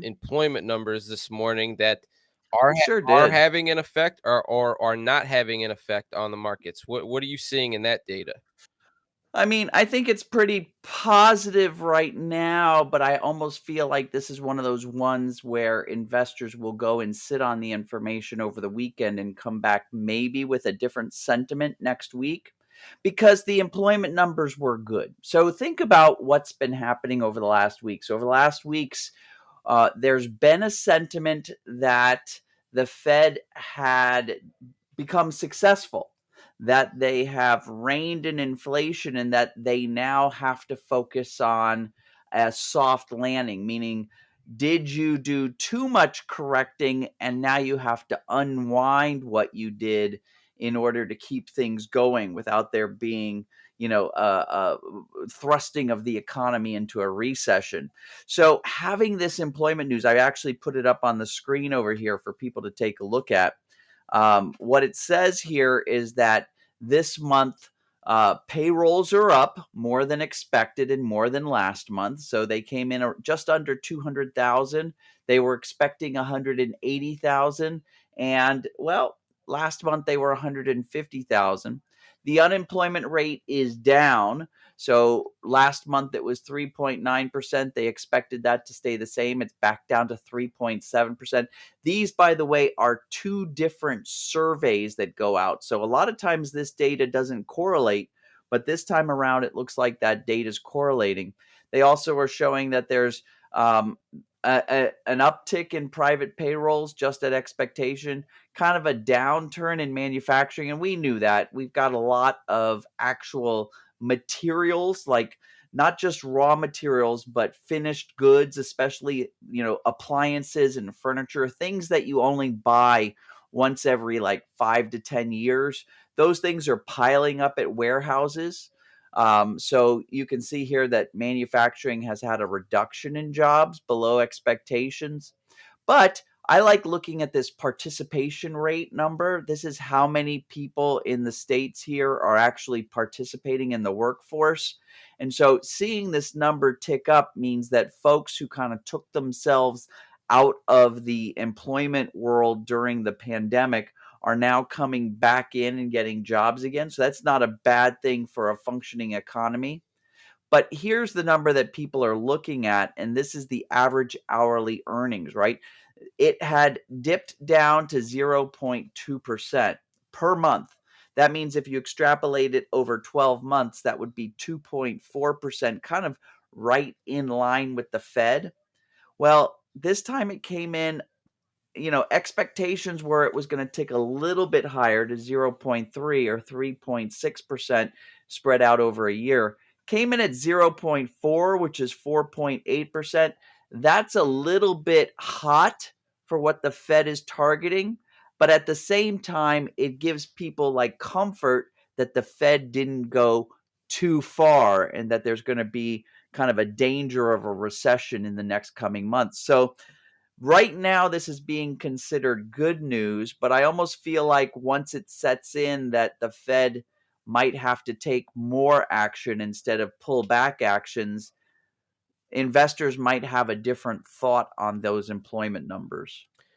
employment numbers this morning that It sure are did. having an effect or are not having an effect on the markets. What are you seeing in that data? I mean, I think it's pretty positive right now, but I almost feel like this is one of those ones where investors will go and sit on the information over the weekend and come back maybe with a different sentiment next week because the employment numbers were good. So think about what's been happening over the last week. So over the last weeks, there's been a sentiment that the Fed had become successful, that they have reined in inflation, and that they now have to focus on a soft landing, meaning, did you do too much correcting and now you have to unwind what you did in order to keep things going without there being thrusting of the economy into a recession. So having this employment news, I actually put it up on the screen over here for people to take a look at. What it says here is that this month, payrolls are up more than expected and more than last month. So they came in just under 200,000. They were expecting 180,000. And well, last month they were 150,000. The unemployment rate is down. So last month it was 3.9%. They expected that to stay the same. It's back down to 3.7%. These, by the way, are two different surveys that go out. So a lot of times this data doesn't correlate, but this time around it looks like that data is correlating. They also are showing that there's an uptick in private payrolls just at expectation, kind of a downturn in manufacturing. And we knew that. We've got a lot of actual materials, like not just raw materials, but finished goods, especially, appliances and furniture, things that you only buy once every like 5 to 10 years. Those things are piling up at warehouses. So you can see here that manufacturing has had a reduction in jobs below expectations. But I like looking at this participation rate number. This is how many people in the states here are actually participating in the workforce. And so seeing this number tick up means that folks who kind of took themselves out of the employment world during the pandemic are now coming back in and getting jobs again. So that's not a bad thing for a functioning economy. But here's the number that people are looking at, and this is the average hourly earnings, right? It had dipped down to 0.2% per month. That means if you extrapolate it over 12 months, that would be 2.4%, kind of right in line with the Fed. Well, this time it came in, expectations were it was going to tick a little bit higher to 0.3 or 3.6% spread out over a year. Came in at 0.4, which is 4.8%. That's a little bit hot for what the Fed is targeting. But at the same time, it gives people like comfort that the Fed didn't go too far and that there's going to be kind of a danger of a recession in the next coming months. So right now, this is being considered good news, but I almost feel like once it sets in that the Fed might have to take more action instead of pull back actions, investors might have a different thought on those employment numbers.